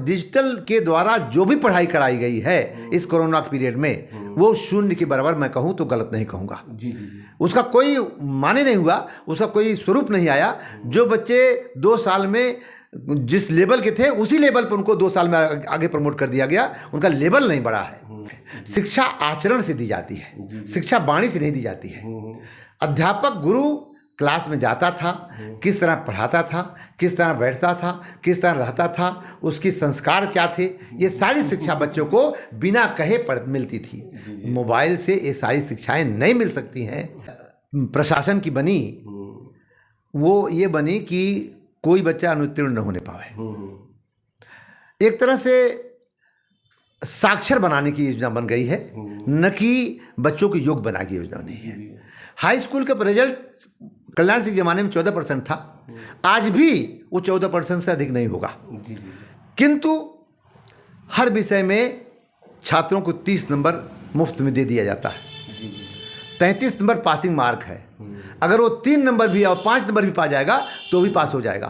Digital के द्वारा जो भी पढ़ाई कराई गई है इस कोरोना पीरियड में, वो शून्य के बराबर मैं कहूँ तो गलत नहीं कहूँगा। जी जी जी। उसका कोई माने नहीं हुआ, उसका कोई स्वरूप नहीं आया। जो बच्चे 2 साल में जिस लेवल के थे उसी लेवल पर उनको 2 साल में आगे प्रमोट कर दिया गया, उनका लेवल नहीं बढ़ा है। शिक्षा आचरण से दी जाती है, शिक्षा वाणी से नहीं दी जाती है। अध्यापक गुरु क्लास में जाता था, किस तरह पढ़ाता था, किस तरह बैठता था, किस तरह रहता था, उसकी संस्कार क्या थे, ये सारी शिक्षा बच्चों को बिना कहे मिलती थी। मोबाइल से ये सारी शिक्षाएं नहीं मिल सकती हैं। प्रशासन की बनी वो ये बनी कि कोई बच्चा अनुत्तीर्ण न होने पाए। एक तरह से साक्षर बनाने की योजना बन गई है, न कि बच्चों को योग्य बनाने की योजना नहीं है। हाई स्कूल का रिजल्ट कल्याण सिंह के ज़माने में 14% था, आज भी वो 14% से अधिक नहीं होगा। किंतु हर विषय में छात्रों को 30 नंबर मुफ्त में दे दिया जाता है। 33 नंबर पासिंग मार्क है। अगर वो 3 नंबर भी और 5 नंबर भी पा जाएगा तो भी पास हो जाएगा।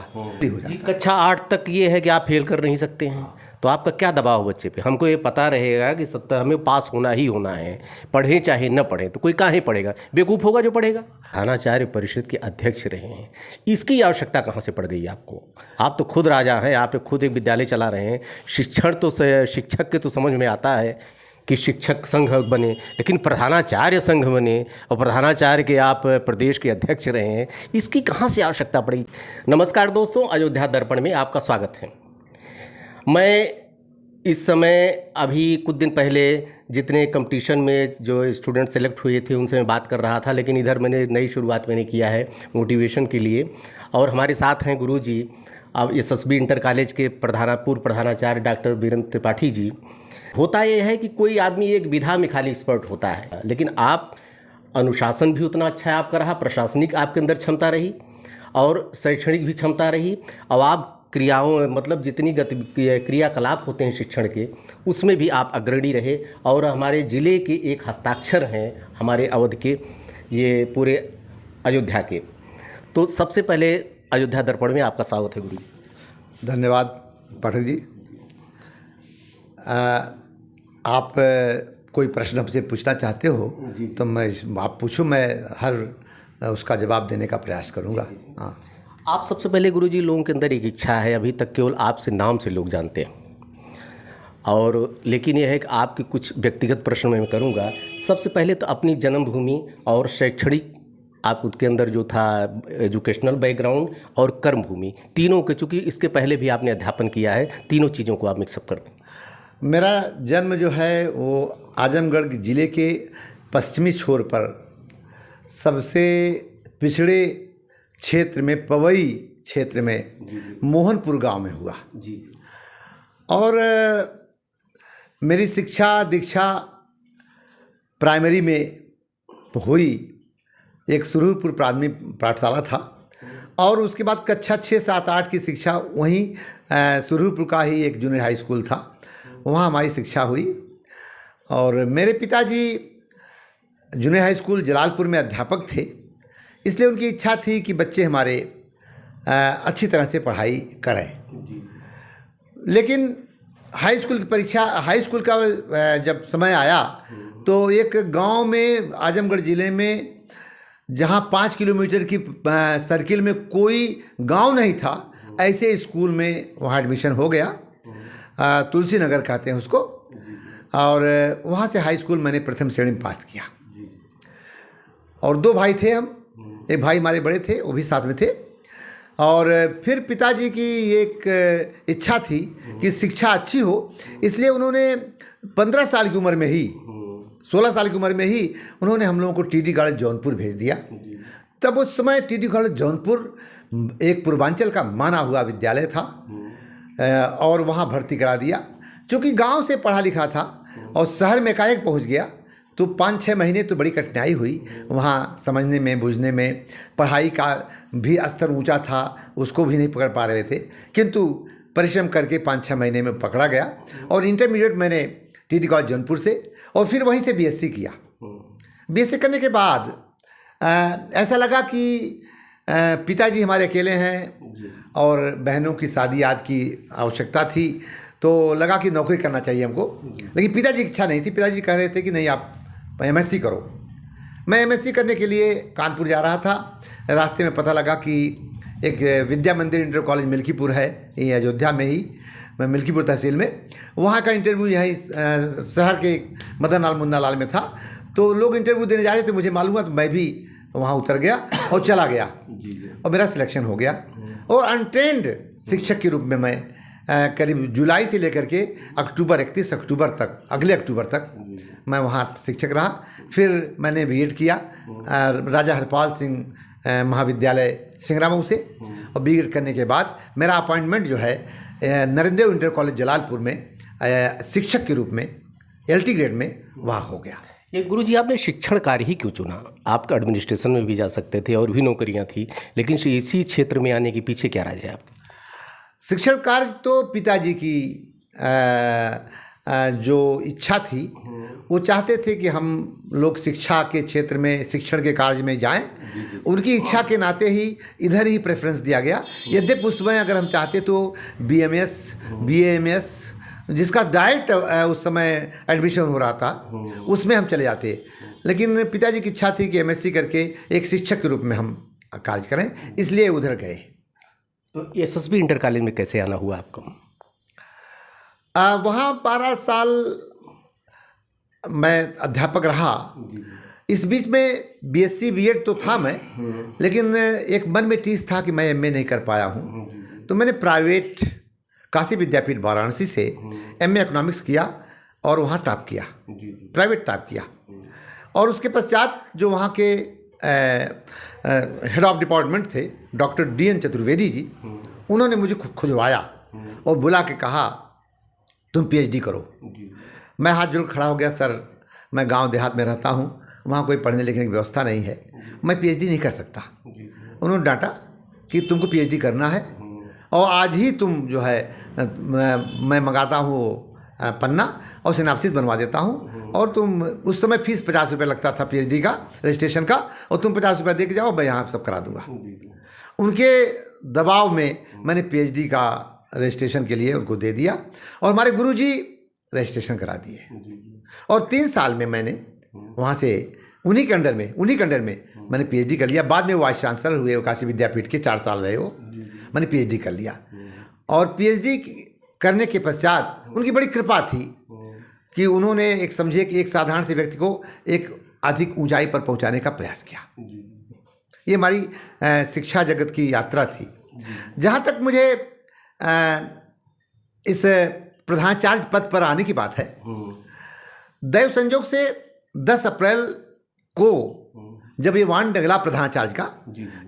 कक्षा 8 तक ये है कि आप फेल कर नहीं सकते हैं, तो आपका क्या दबाव बच्चे पे? हमको ये पता रहेगा कि 70 हमें पास होना ही होना है, पढ़ें चाहे न पढ़ें, तो कोई काहे पढ़ेगा? बेवकूफ़ होगा जो पढ़ेगा। प्रधानाचार्य परिषद के अध्यक्ष रहे हैं, इसकी आवश्यकता कहाँ से पड़ गई आपको? आप तो खुद राजा हैं, आप खुद एक विद्यालय चला रहे हैं। शिक्षण तो शिक्षक के तो समझ में आता है कि शिक्षक संघ बने, लेकिन प्रधानाचार्य संघ बने और प्रधानाचार्य के आप प्रदेश के अध्यक्ष रहे हैं, इसकी कहाँ से आवश्यकता पड़ी? नमस्कार दोस्तों, अयोध्या दर्पण में आपका स्वागत है। मैं इस समय अभी कुछ दिन पहले जितने कंपटीशन में जो स्टूडेंट सेलेक्ट हुए थे उनसे मैं बात कर रहा था, लेकिन इधर मैंने नई शुरुआत मैंने किया है मोटिवेशन के लिए। और हमारे साथ हैं गुरुजी, अब एसएसबी इंटर कॉलेज के पूर्व प्रधानाचार्य डॉक्टर वीरेंद्र त्रिपाठी जी। होता यह है कि कोई आदमी एक विधा में खाली एक्सपर्ट होता है, लेकिन आप अनुशासन भी उतना अच्छा है आपका रहा, प्रशासनिक आपके अंदर क्षमता रही और शैक्षणिक भी क्षमता रही, और आप क्रियाओं मतलब जितनी क्रियाकलाप होते हैं शिक्षण के, उसमें भी आप अग्रणी रहे। और हमारे ज़िले के एक हस्ताक्षर हैं हमारे अवध के, ये पूरे अयोध्या के। तो सबसे पहले अयोध्या दर्पण में आपका स्वागत है गुरु। धन्यवाद पाठक जी। आप कोई प्रश्न हमसे पूछना चाहते हो तो आप पूछो, मैं हर उसका जवाब देने का प्रयास करूँगा। हाँ, आप सबसे पहले गुरुजी, लोगों के अंदर एक इच्छा है, अभी तक केवल आपसे नाम से लोग जानते हैं, और लेकिन यह है कि आपके कुछ व्यक्तिगत प्रश्न मैं करूँगा। सबसे पहले तो अपनी जन्मभूमि और शैक्षणिक आप उसके अंदर जो था एजुकेशनल बैकग्राउंड और कर्मभूमि, तीनों के, चूँकि इसके पहले भी आपने अध्यापन किया है, तीनों चीज़ों को आप मिक्सअप कर दें। मेरा जन्म जो है वो आजमगढ़ ज़िले के पश्चिमी छोर पर सबसे पिछड़े क्षेत्र में, पवई क्षेत्र में, मोहनपुर गांव में हुआ जी। और मेरी शिक्षा दीक्षा प्राइमरी में हुई, एक सुरहुरपुर प्राथमिक पाठशाला था, और उसके बाद कक्षा 6, 7, 8 की शिक्षा वहीं सुरहुरपुर का ही एक जूनियर हाई स्कूल था, वहाँ हमारी शिक्षा हुई। और मेरे पिताजी जूनियर हाई स्कूल जलालपुर में अध्यापक थे, इसलिए उनकी इच्छा थी कि बच्चे हमारे अच्छी तरह से पढ़ाई करें। लेकिन हाई स्कूल की परीक्षा, हाई स्कूल का जब समय आया तो एक गांव में, आजमगढ़ ज़िले में, जहां 5 किलोमीटर की सर्किल में कोई गांव नहीं था, ऐसे स्कूल में वहां एडमिशन हो गया। तुलसी नगर कहते हैं उसको। और वहाँ से हाई स्कूल मैंने प्रथम श्रेणी में पास किया। और 2 भाई थे हम, एक भाई हमारे बड़े थे, वो भी साथ में थे। और फिर पिताजी की एक इच्छा थी कि शिक्षा अच्छी हो, इसलिए उन्होंने 15 साल की उम्र में ही, 16 साल की उम्र में ही उन्होंने हम लोगों को टीडी कॉलेज जौनपुर भेज दिया। तब उस समय टीडी कॉलेज जौनपुर एक पूर्वांचल का माना हुआ विद्यालय था, और वहाँ भर्ती करा दिया। चूँकि गांव से पढ़ा लिखा था और शहर में एकाएक पहुँच गया, तो 5-6 महीने तो बड़ी कठिनाई हुई वहाँ समझने में, बुझने में। पढ़ाई का भी स्तर ऊंचा था, उसको भी नहीं पकड़ पा रहे थे, किंतु परिश्रम करके 5-6 महीने में पकड़ा गया। और इंटरमीडिएट मैंने टीडी कॉलेज जौनपुर से, और फिर वहीं से बीएससी किया। बीएससी करने के बाद ऐसा लगा कि पिताजी हमारे अकेले हैं और बहनों की शादी आदि की आवश्यकता थी, तो लगा कि नौकरी करना चाहिए हमको, लेकिन पिताजी की इच्छा नहीं थी। पिताजी कह रहे थे कि नहीं, आप एमएससी करो। मैं एमएससी करने के लिए कानपुर जा रहा था। रास्ते में पता लगा कि एक विद्या मंदिर इंटर कॉलेज मिल्कीपुर है, ये अयोध्या में ही, मैं मिल्कीपुर तहसील में, वहाँ का इंटरव्यू यहीं शहर के मदन लाल मुन्ना लाल में था। तो लोग इंटरव्यू देने जा रहे थे, मुझे मालूम हुआ तो मैं भी वहाँ उतर गया और चला गया और मेरा सिलेक्शन हो गया। और अनट्रेंड शिक्षक के रूप में मैं करीब जुलाई से लेकर के अक्टूबर 31 अक्टूबर तक, अगले अक्टूबर तक मैं वहाँ शिक्षक रहा। फिर मैंने बीएड किया राजा हरपाल सिंह महाविद्यालय सिंगरामऊ से, और बीएड करने के बाद मेरा अपॉइंटमेंट जो है नरेंद्र इंटर कॉलेज जलालपुर में शिक्षक के रूप में एलटी ग्रेड में वहाँ हो गया। ये गुरुजी, आपने शिक्षण कार्य ही क्यों चुना? आप एडमिनिस्ट्रेशन में भी जा सकते थे और भी नौकरियां थी, लेकिन इसी क्षेत्र में आने के पीछे क्या राज है आपके? शिक्षण कार्य तो पिताजी की जो इच्छा थी, वो चाहते थे कि हम लोग शिक्षा के क्षेत्र में, शिक्षण के कार्य में जाएं। उनकी इच्छा के नाते ही इधर ही प्रेफरेंस दिया गया। यद्यपि उस समय अगर हम चाहते तो बीएमएस, बीएएमएस, जिसका डायरेक्ट उस समय एडमिशन हो रहा था, उसमें हम चले जाते, लेकिन पिताजी की इच्छा थी कि एमएससी करके एक शिक्षक के रूप में हम कार्य करें, इसलिए उधर गए। तो एसएसबी इंटर कॉलेज में कैसे आना हुआ आपको? वहाँ 12 साल मैं अध्यापक रहा। इस बीच में बीएससी बीएड तो था मैं, लेकिन एक मन में टीस था कि मैं एमए नहीं कर पाया हूँ। तो मैंने प्राइवेट काशी विद्यापीठ वाराणसी से एमए इकोनॉमिक्स किया और वहाँ टॉप किया, प्राइवेट टॉप किया। और उसके पश्चात जो वहाँ के हेड ऑफ डिपार्टमेंट थे डॉक्टर DN चतुर्वेदी जी, उन्होंने मुझे खुजवाया और बुला के कहा तुम पीएचडी करो। मैं हाथ जोड़ खड़ा हो गया, सर मैं गांव देहात में रहता हूं, वहां कोई पढ़ने लिखने की व्यवस्था नहीं है, मैं पीएचडी नहीं कर सकता। उन्होंने डांटा कि तुमको पीएचडी करना है और आज ही तुम जो है मैं मंगाता हूँ पन्ना और सिनाप्सिस बनवा देता हूँ, और तुम उस समय फीस 50 रुपये लगता था पीएचडी का रजिस्ट्रेशन का, और तुम 50 रुपये दे के जाओ, मैं यहाँ सब करा दूँगा। उनके दबाव में मैंने पीएचडी का रजिस्ट्रेशन के लिए उनको दे दिया और हमारे गुरुजी रजिस्ट्रेशन करा दिए। और 3 साल में मैंने वहाँ से उन्हीं के अंडर में मैंने पीएचडी कर लिया। बाद में वाइस चांसलर हुए काशी विद्यापीठ के, 4 साल रहे वो, मैंने पीएचडी कर लिया। और पीएचडी करने के पश्चात उनकी बड़ी कृपा थी कि उन्होंने एक समझे कि एक साधारण से व्यक्ति को एक अधिक ऊंचाई पर पहुंचाने का प्रयास किया। ये हमारी शिक्षा जगत की यात्रा थी। जहाँ तक मुझे इस प्रधानाचार्य पद पर आने की बात है, दैव संयोग से 10 अप्रैल को जब ये वांड निकला प्रधानाचार्य का,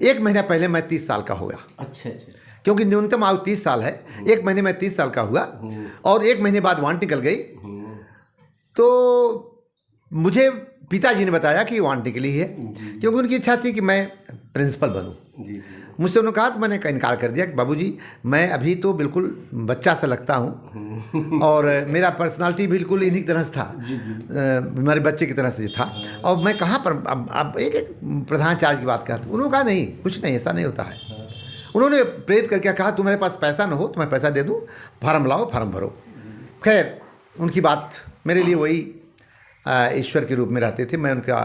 1 महीना पहले मैं 30 साल का हो गया। अच्छा, क्योंकि न्यूनतम आयु 30 साल है। 1 महीने में 30 साल का हुआ और 1 महीने बाद वांड निकल गई। तो मुझे पिताजी ने बताया कि वांड निकली है, क्योंकि उनकी इच्छा थी कि मैं प्रिंसिपल बनूं। मुझसे उन्होंने कहा तो मैंने इनकार कर दिया कि बाबूजी मैं अभी तो बिल्कुल बच्चा सा लगता हूँ और मेरा पर्सनालिटी बिल्कुल इन्हीं की तरह से था, हमारे बच्चे की तरह से था, और मैं कहाँ पर अब एक प्रधानाचार्य की बात करता। उन्होंने कहा नहीं, कुछ नहीं, ऐसा नहीं होता है। उन्होंने प्रेरित करके कहा तुम्हारे पास पैसा ना हो तो मैं पैसा दे दूँ, फार्म लाओ, फार्म भरो। खैर उनकी बात मेरे लिए वही ईश्वर के रूप में रहते थे, मैं उनका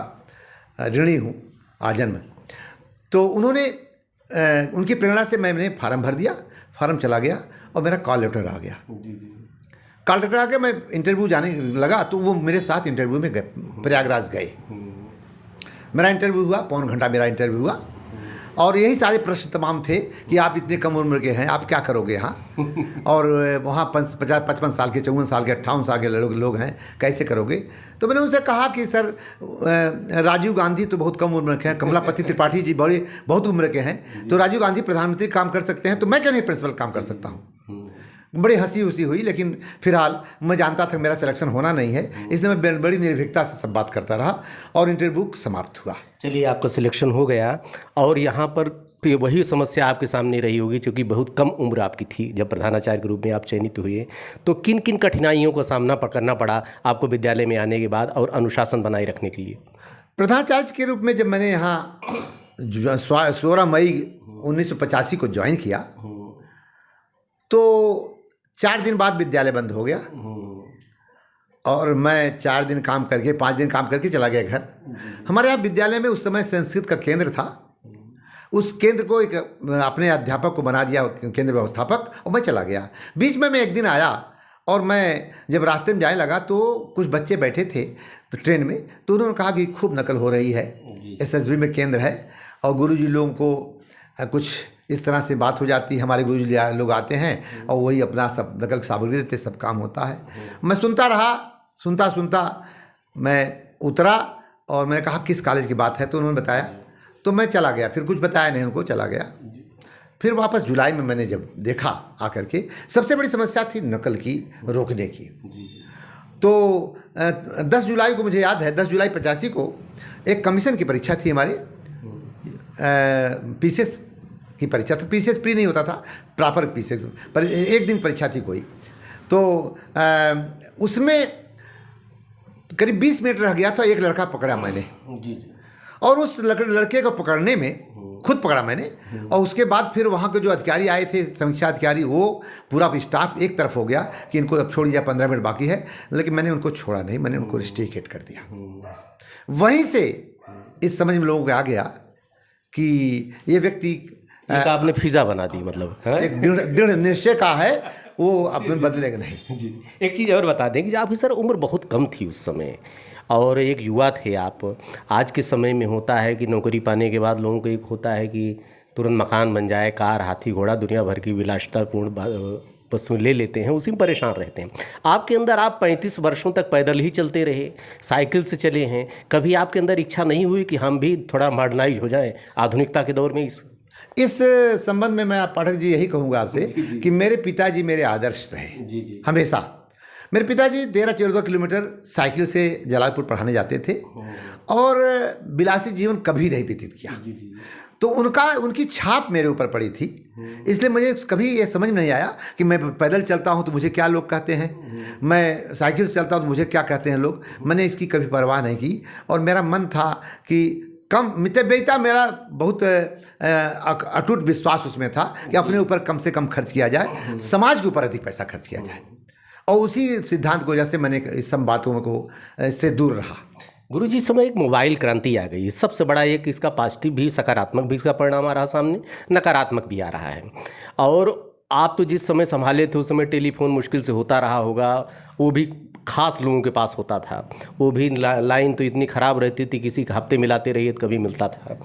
ऋणी हूँ आजन्म। तो उन्होंने उनकी प्रेरणा से मैंने फार्म भर दिया, फार्म चला गया और मेरा कॉल लेटर आ गया। कॉल लेटर आ गया, मैं इंटरव्यू जाने लगा तो वो मेरे साथ इंटरव्यू में गए, प्रयागराज गए। मेरा इंटरव्यू हुआ, 1.25 घंटा मेरा इंटरव्यू हुआ और यही सारे प्रश्न तमाम थे कि आप इतने कम उम्र के हैं, आप क्या करोगे यहाँ, और वहाँ 55 साल के, 54 साल के, 58 साल के लोग हैं, कैसे करोगे। तो मैंने उनसे कहा कि सर राजीव गांधी तो बहुत कम उम्र के हैं, कमलापति त्रिपाठी जी बहुत उम्र के हैं, तो राजीव गांधी प्रधानमंत्री काम कर सकते हैं, तो मैं क्यों नहीं प्रिंसिपल काम कर सकता हूँ। बड़ी हंसी उसी हुई, लेकिन फिलहाल मैं जानता था मेरा सिलेक्शन होना नहीं है, इसलिए मैं बड़ी निर्भीकता से सब बात करता रहा और इंटरव्यू समाप्त हुआ। चलिए, आपका सिलेक्शन हो गया और यहाँ पर फिर वही समस्या आपके सामने रही होगी, क्योंकि बहुत कम उम्र आपकी थी जब प्रधानाचार्य के रूप में आप चयनित हुए। तो किन किन कठिनाइयों का सामना करना पड़ा आपको विद्यालय में आने के बाद और अनुशासन बनाए रखने के लिए? प्रधानाचार्य के रूप में जब मैंने यहाँ 16 मई 1985 को ज्वाइन किया तो 4 दिन बाद विद्यालय बंद हो गया और मैं 4 दिन काम करके 5 दिन काम करके चला गया घर। हमारे यहाँ विद्यालय में उस समय संस्कृत का केंद्र था, उस केंद्र को एक अपने अध्यापक को बना दिया केंद्र व्यवस्थापक, और मैं चला गया। बीच में मैं एक दिन आया और मैं जब रास्ते में जाने लगा तो कुछ बच्चे बैठे थे तो ट्रेन में, तो उन्होंने कहा कि खूब नकल हो रही है, एसएसबी में केंद्र है और गुरुजी लोगों को कुछ इस तरह से बात हो जाती है, हमारे गुरुजी लोग आते हैं और वही अपना सब नकल सामग्री देते, सब काम होता है। मैं सुनता रहा, सुनता मैं उतरा और मैंने कहा किस कॉलेज की बात है, तो उन्होंने बताया, तो मैं चला गया। फिर कुछ बताया नहीं उनको, चला गया। फिर वापस जुलाई में मैंने जब देखा आकर के, सबसे बड़ी समस्या थी नकल की रोकने की। तो 10 जुलाई को मुझे याद है, 10 जुलाई 85 को एक कमीशन की परीक्षा थी हमारे, पीसीएस की परीक्षा था। पीसीएस प्री नहीं होता था, प्रॉपर पीसीएस पर एक दिन परीक्षा थी कोई। तो उसमें करीब 20 मिनट रह गया तो एक लड़का पकड़ा मैंने, और उस लड़के को पकड़ने में खुद पकड़ा मैंने, और उसके बाद फिर वहाँ के जो अधिकारी आए थे, समीक्षा अधिकारी, वो पूरा स्टाफ एक तरफ हो गया कि इनको अब छोड़ दिया, 15 मिनट बाकी है। लेकिन मैंने उनको छोड़ा नहीं, मैंने उनको रिस्ट्रिकेट कर दिया। वहीं से इस समझ में लोगों को आ गया कि ये व्यक्ति एक आपने फिजा बना दी, मतलब एक दृढ़ निश्चय का है, वो अपने बदलेगा नहीं। जी। एक चीज़ और बता दें कि आपकी सर उम्र बहुत कम थी उस समय और एक युवा थे आप। आज के समय में होता है कि नौकरी पाने के बाद लोगों को एक होता है कि तुरंत मकान बन जाए, कार, हाथी घोड़ा, दुनिया भर की विलासितापूर्ण वस्तु ले लेते हैं, उसी में परेशान रहते हैं। आपके अंदर, आप 35 वर्षों तक पैदल ही चलते रहे, साइकिल से चले हैं, कभी आपके अंदर इच्छा नहीं हुई कि हम भी थोड़ा मॉडर्नाइज हो जाएं आधुनिकता के दौर में? इस संबंध में मैं पाठक जी यही कहूँगा आपसे कि मेरे पिताजी मेरे आदर्श रहे हमेशा। मेरे पिताजी 13-14 किलोमीटर साइकिल से जलालपुर पढ़ाने जाते थे और विलासी जीवन कभी नहीं व्यतीत किया। तो उनकी छाप मेरे ऊपर पड़ी थी, इसलिए मुझे कभी ये समझ में नहीं आया कि मैं पैदल चलता हूँ तो मुझे क्या लोग कहते हैं, मैं साइकिल से चलता हूँ तो मुझे क्या कहते हैं लोग। मैंने इसकी कभी परवाह नहीं की और मेरा मन था कि कम मितव्ययिता, मेरा बहुत अटूट विश्वास उसमें था कि अपने ऊपर कम से कम खर्च किया जाए, समाज के ऊपर अधिक पैसा खर्च किया जाए, और उसी सिद्धांत की वजह से मैंने इस सब बातों को से दूर रहा। गुरुजी, इस समय एक मोबाइल क्रांति आ गई है, सबसे बड़ा एक इसका पॉजिटिव भी, सकारात्मक भी इसका परिणाम आ रहा सामने, नकारात्मक भी आ रहा है। और आप तो जिस समय संभाले थे उस समय टेलीफोन मुश्किल से होता रहा होगा, वो भी खास लोगों के पास होता था, वो भी लाइन तो इतनी ख़राब रहती थी, किसी के हफ्ते मिलाते रहिए तो कभी मिलता था।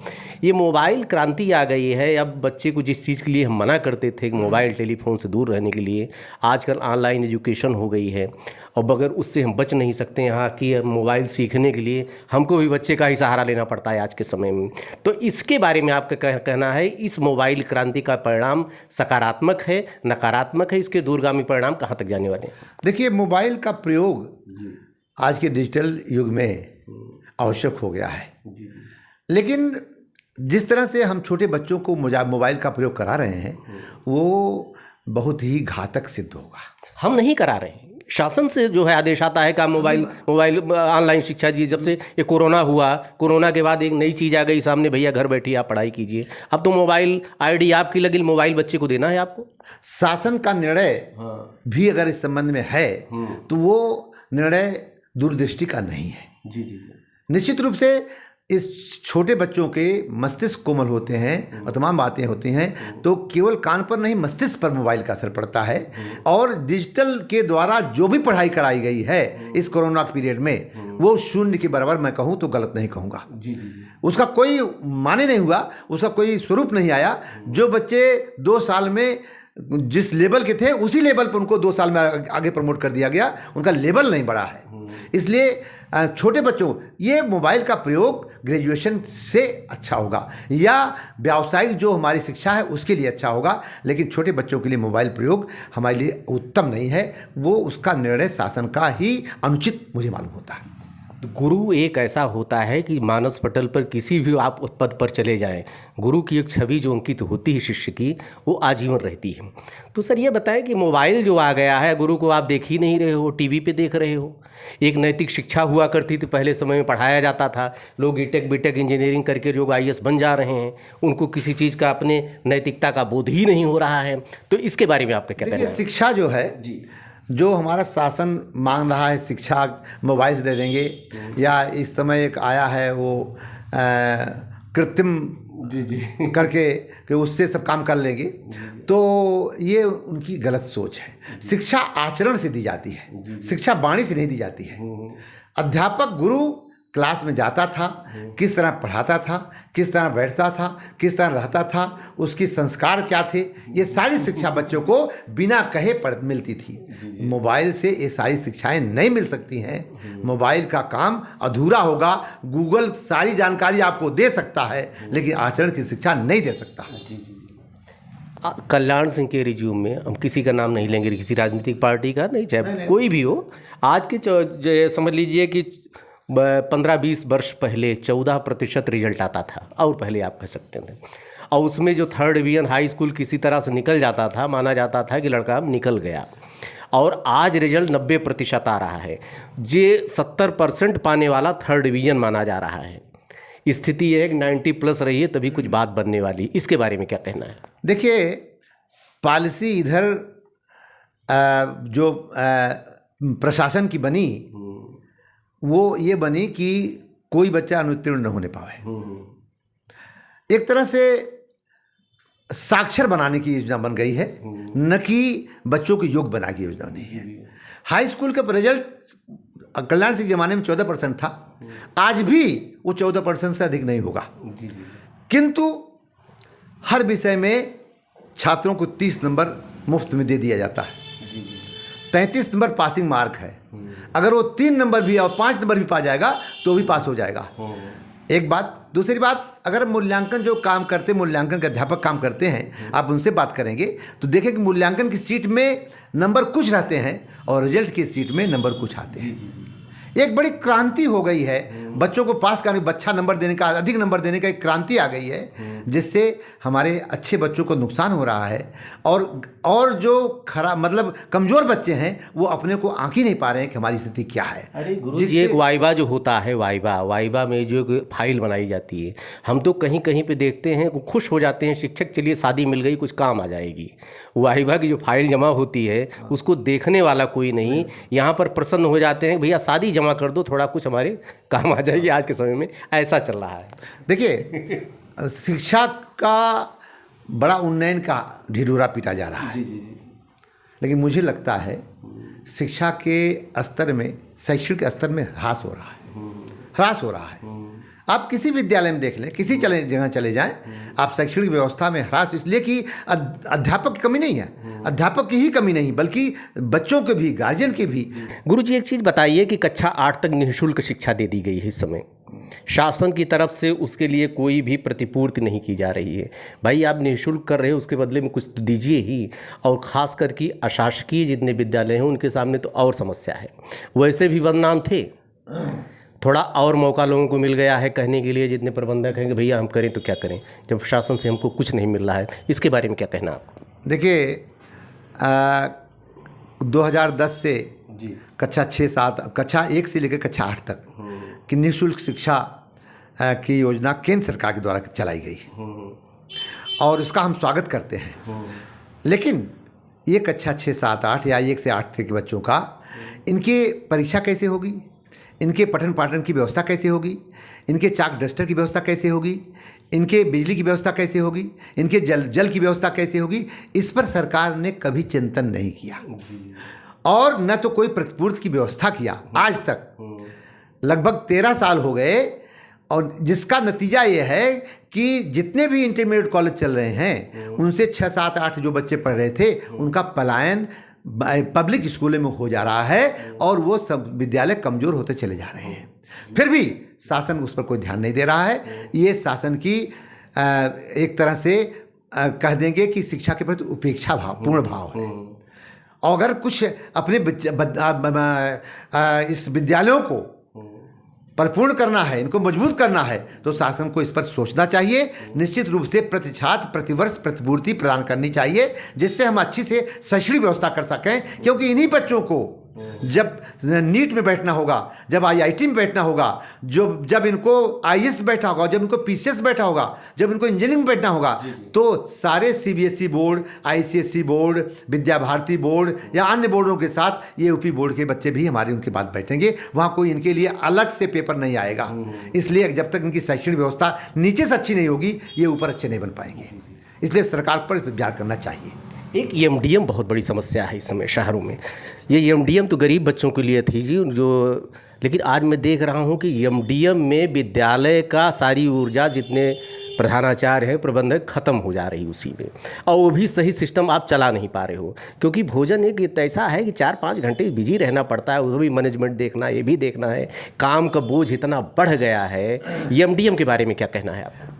ये मोबाइल क्रांति आ गई है। अब बच्चे को जिस चीज़ के लिए हम मना करते थे कि मोबाइल टेलीफोन से दूर रहने के लिए, आजकल ऑनलाइन एजुकेशन हो गई है और बगैर उससे हम बच नहीं सकते हैं। हाँ कि मोबाइल सीखने के लिए हमको भी बच्चे का ही सहारा लेना पड़ता है आज के समय में। तो इसके बारे में आपका कहना है, इस मोबाइल क्रांति का परिणाम सकारात्मक है, नकारात्मक है, इसके दूरगामी परिणाम कहाँ तक जाने वाले हैं? देखिए, मोबाइल का प्रयोग आज के डिजिटल युग में आवश्यक हो गया है, लेकिन जिस तरह से हम छोटे बच्चों को मोबाइल का प्रयोग करा रहे हैं वो बहुत ही घातक सिद्ध होगा। हम नहीं करा रहे हैं, शासन से जो है आदेश आता है कि मोबाइल ऑनलाइन शिक्षा जी। जब से ये कोरोना हुआ, कोरोना के बाद एक नई चीज़ आ गई सामने, भैया घर बैठिए आप पढ़ाई कीजिए। अब तो मोबाइल आईडी आपकी लगी, मोबाइल बच्चे को देना है आपको। शासन का निर्णय भी अगर इस संबंध में है तो वो निर्णय दूरदृष्टि का नहीं है। जी। निश्चित रूप से इस छोटे बच्चों के मस्तिष्क कोमल होते हैं और तमाम बातें होती हैं, तो केवल कान पर नहीं मस्तिष्क पर मोबाइल का असर पड़ता है। और डिजिटल के द्वारा जो भी पढ़ाई कराई गई है इस कोरोना पीरियड में, वो शून्य के बराबर मैं कहूँ तो गलत नहीं कहूँगा। जी। उसका कोई माने नहीं हुआ, उसका कोई स्वरूप नहीं आया। जो बच्चे 2 साल में जिस लेवल के थे उसी लेवल पर उनको 2 साल में आगे प्रमोट कर दिया गया, उनका लेवल नहीं बढ़ा है। इसलिए छोटे बच्चों, ये मोबाइल का प्रयोग ग्रेजुएशन से अच्छा होगा या व्यावसायिक जो हमारी शिक्षा है उसके लिए अच्छा होगा, लेकिन छोटे बच्चों के लिए मोबाइल प्रयोग हमारे लिए उत्तम नहीं है। वो उसका निर्णय शासन का ही अनुचित मुझे मालूम होता है। तो गुरु एक ऐसा होता है कि मानस पटल पर किसी भी आप पद पर चले जाएं, गुरु की एक छवि जो अंकित होती है शिष्य की, वो आजीवन रहती है। तो सर ये बताएं कि मोबाइल जो आ गया है, गुरु को आप देख ही नहीं रहे हो, टीवी पे देख रहे हो। एक नैतिक शिक्षा हुआ करती थी, पहले समय में पढ़ाया जाता था, लोग बीटेक इंजीनियरिंग करके जो IAS बन जा रहे हैं, उनको किसी चीज़ का अपने नैतिकता का बोध ही नहीं हो रहा है। तो इसके बारे में आपका क्या कहना है? शिक्षा जो है जी, जो हमारा शासन मांग रहा है, शिक्षा मोबाइल से दे देंगे, या इस समय एक आया है वो कृत्रिम जी करके कि उससे सब काम कर लेंगे, तो ये उनकी गलत सोच है। शिक्षा आचरण से दी जाती है, शिक्षा वाणी से नहीं दी जाती है। अध्यापक गुरु क्लास में जाता था, किस तरह पढ़ाता था, किस तरह बैठता था, किस तरह रहता था, उसकी संस्कार क्या थे, ये सारी शिक्षा बच्चों को बिना कहे मिलती थी। मोबाइल से ये सारी शिक्षाएं नहीं मिल सकती हैं। मोबाइल का काम अधूरा होगा। गूगल सारी जानकारी आपको दे सकता है, लेकिन आचरण की शिक्षा नहीं दे सकता है। कल्याण सिंह के रिज्यूम में हम किसी का नाम नहीं लेंगे, किसी राजनीतिक पार्टी का नहीं, चाहे कोई भी हो, आज के समझ लीजिए कि 15-20 वर्ष पहले 14% रिजल्ट आता था, और पहले आप कह सकते थे, और उसमें जो 3rd डिवीजन हाई स्कूल किसी तरह से निकल जाता था, माना जाता था कि लड़का निकल गया। और आज रिजल्ट 90% आ रहा है। जे 70% पाने वाला 3rd डिवीजन माना जा रहा है। स्थिति यह है कि 90+ रही है तभी कुछ बात बनने वाली। इसके बारे में क्या कहना है? देखिए, पॉलिसी इधर जो प्रशासन की बनी, वो ये बनी कि कोई बच्चा अनुत्तीर्ण न होने पाए। एक तरह से साक्षर बनाने की योजना बन गई है, न कि बच्चों के योग्य बनाने की योजना नहीं है। हाई स्कूल का रिजल्ट कल्याण सिंह के ज़माने में 14% था, आज भी वो 14% से अधिक नहीं होगा। किंतु हर विषय में छात्रों को 30 नंबर मुफ्त में दे दिया जाता है। 33 नंबर पासिंग मार्क है। अगर वो 3 नंबर भी और 5 नंबर भी पा जाएगा तो भी पास हो जाएगा। एक बात। दूसरी बात, अगर मूल्यांकन जो काम करते, मूल्यांकन के अध्यापक काम करते हैं, आप उनसे बात करेंगे तो देखें कि मूल्यांकन की सीट में नंबर कुछ रहते हैं और रिजल्ट की सीट में नंबर कुछ आते हैं। एक बड़ी क्रांति हो गई है, बच्चों को पास करने, अच्छा नंबर देने का, अधिक नंबर देने का एक क्रांति आ गई है, जिससे हमारे अच्छे बच्चों को नुकसान हो रहा है। और जो खराब मतलब कमज़ोर बच्चे हैं वो अपने को आंक ही नहीं पा रहे हैं कि हमारी स्थिति क्या है। अरे गुरुजी, एक वाइवा जो होता है, वाइवा में जो फाइल बनाई जाती है, हम तो कहीं कहीं पे देखते हैं, खुश हो जाते हैं शिक्षक, चलिए शादी मिल गई, कुछ काम आ जाएगी। वाइवा की जो फाइल जमा होती है उसको देखने वाला कोई नहीं। यहाँ पर प्रसन्न हो जाते हैं, भैया शादी जमा कर दो, थोड़ा कुछ हमारे काम आ जाएगी। आज के समय में ऐसा चल रहा है। देखिए, शिक्षा का बड़ा उन्नयन का ढिढोरा पीटा जा रहा है। लेकिन मुझे लगता है शिक्षा के स्तर में, शैक्षिक स्तर में ह्रास हो रहा है। आप किसी विद्यालय में देख लें, किसी जगह चले जाएं, आप शैक्षणिक व्यवस्था में ह्रास, इसलिए कि अध्यापक की कमी नहीं है, अध्यापक की ही कमी नहीं, बल्कि बच्चों के भी, गार्जियन के भी। गुरुजी, एक चीज़ बताइए कि कक्षा 8 तक निःशुल्क शिक्षा दे दी गई है इस समय, शासन की तरफ से उसके लिए कोई भी प्रतिपूर्ति नहीं की जा रही है। भाई आप निःशुल्क कर रहे हो, उसके बदले में कुछ तो दीजिए ही। और ख़ास करके अशासकीय जितने विद्यालय हैं उनके सामने तो और समस्या है। वैसे भी बदनाम थे, थोड़ा और मौका लोगों को मिल गया है कहने के लिए, जितने प्रबंधक हैं कि भैया हम करें तो क्या करें, जब शासन से हमको कुछ नहीं मिल रहा है। इसके बारे में क्या कहना आपको? देखिए, 2010 से कक्षा 6-7, कक्षा 1 से लेकर कक्षा 8 तक कि निःशुल्क शिक्षा की योजना केंद्र सरकार के द्वारा चलाई गई और इसका हम स्वागत करते हैं। लेकिन ये कक्षा 6, 7, 8 या 1 से 8 के बच्चों का, इनकी परीक्षा कैसे होगी, इनके पठन पाठन की व्यवस्था कैसे होगी, इनके चाक डस्टर की व्यवस्था कैसे होगी, इनके बिजली की व्यवस्था कैसे होगी, इनके जल की व्यवस्था कैसे होगी, इस पर सरकार ने कभी चिंतन नहीं किया और न तो कोई प्रतिपूर्ति की व्यवस्था किया। आज तक लगभग 13 साल हो गए और जिसका नतीजा ये है कि जितने भी इंटरमीडिएट कॉलेज चल रहे हैं उनसे 6, 7, 8 जो बच्चे पढ़ रहे थे उनका पलायन पब्लिक स्कूलों में हो जा रहा है और वो सब विद्यालय कमज़ोर होते चले जा रहे हैं। फिर भी शासन उस पर कोई ध्यान नहीं दे रहा है। ये शासन की एक तरह से कह देंगे कि शिक्षा के प्रति उपेक्षा भाव, पूर्ण भाव है। और अगर कुछ अपने इस विद्यालयों को परिपूर्ण करना है, इनको मजबूत करना है, तो शासन को इस पर सोचना चाहिए। निश्चित रूप से प्रति छात्र प्रतिवर्ष प्रतिपूर्ति प्रदान करनी चाहिए, जिससे हम अच्छी से शैक्षणिक व्यवस्था कर सकें। क्योंकि इन्हीं बच्चों को जब नीट में बैठना होगा, जब आईआईटी में बैठना होगा, जब इनको आईएएस बैठा होगा, जब इनको पीसीएस बैठा होगा, जब इनको इंजीनियरिंग में बैठना होगा, तो सारे CBSE board, ICSE board, Vidya Bharati board या अन्य बोर्डों के साथ ये यूपी बोर्ड के बच्चे भी हमारे उनके बाद बैठेंगे। वहाँ कोई इनके लिए अलग से पेपर नहीं आएगा। इसलिए जब तक इनकी शैक्षणिक व्यवस्था नीचे से अच्छी नहीं होगी, ये ऊपर अच्छे नहीं बन पाएंगे। इसलिए सरकार पर विचार करना चाहिए। एक एमडीएम बहुत बड़ी समस्या है इस समय शहरों में। ये एमडीएम तो गरीब बच्चों के लिए थी जी, जो लेकिन आज मैं देख रहा हूँ कि एमडीएम में विद्यालय का सारी ऊर्जा, जितने प्रधानाचार्य हैं, प्रबंधक, ख़त्म हो जा रही उसी में, और वो भी सही सिस्टम आप चला नहीं पा रहे हो। क्योंकि भोजन एक ऐसा है कि 4-5 घंटे बिजी रहना पड़ता है, वो भी मैनेजमेंट देखना, ये भी देखना है, काम का बोझ इतना बढ़ गया है। एमडीएम के बारे में क्या कहना है आपका?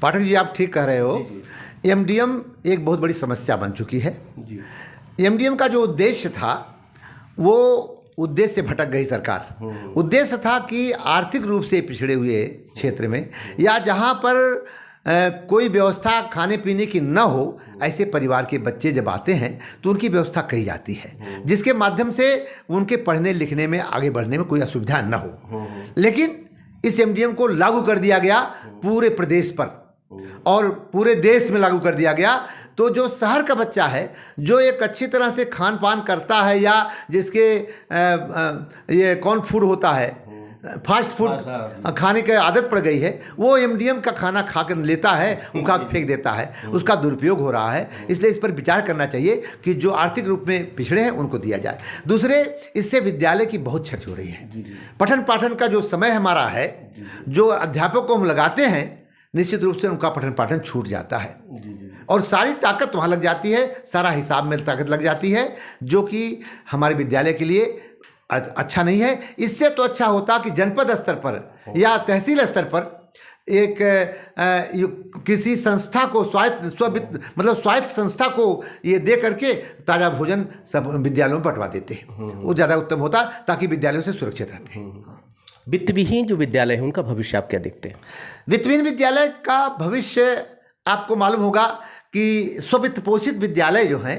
पाठक जी, आप ठीक कह रहे हो। एमडीएम एक बहुत बड़ी समस्या बन चुकी है। एमडीएम का जो उद्देश्य था, वो उद्देश्य से भटक गई सरकार। उद्देश्य था कि आर्थिक रूप से पिछड़े हुए क्षेत्र में या जहाँ पर कोई व्यवस्था खाने पीने की न हो, ऐसे परिवार के बच्चे जब आते हैं तो उनकी व्यवस्था कही जाती है, जिसके माध्यम से उनके पढ़ने लिखने में, आगे बढ़ने में कोई असुविधा न हो। लेकिन इस एमडीएम को लागू कर दिया गया पूरे प्रदेश पर और पूरे देश में लागू कर दिया गया। तो जो शहर का बच्चा है, जो एक अच्छी तरह से खान पान करता है या जिसके ये कौन फूड होता है, फास्ट फूड खाने की आदत पड़ गई है, वो एमडीएम का खाना खाकर लेता है, उनका फेंक देता है, उसका दुरुपयोग हो रहा है। इसलिए इस पर विचार करना चाहिए कि जो आर्थिक रूप में पिछड़े हैं उनको दिया जाए। दूसरे, इससे विद्यालय की बहुत क्षति हो रही है। पठन पाठन का जो समय हमारा है, जो अध्यापक को हम लगाते हैं, निश्चित रूप से उनका पठन पाठन छूट जाता है और सारी ताकत वहाँ लग जाती है, सारा हिसाब में ताकत लग जाती है, जो कि हमारे विद्यालय के लिए अच्छा नहीं है। इससे तो अच्छा होता कि जनपद स्तर पर या तहसील स्तर पर एक किसी संस्था को स्वायत्त संस्था को ये दे करके ताज़ा भोजन सब विद्यालयों में बंटवा देते हैं, वो ज़्यादा उत्तम होता, ताकि विद्यालयों से सुरक्षित रहते हैं। वित्तविहीन जो विद्यालय है, उनका भविष्य आप क्या देखते हैं? वित्तविहीन विद्यालय का भविष्य आपको मालूम होगा कि स्ववित्त पोषित विद्यालय जो हैं,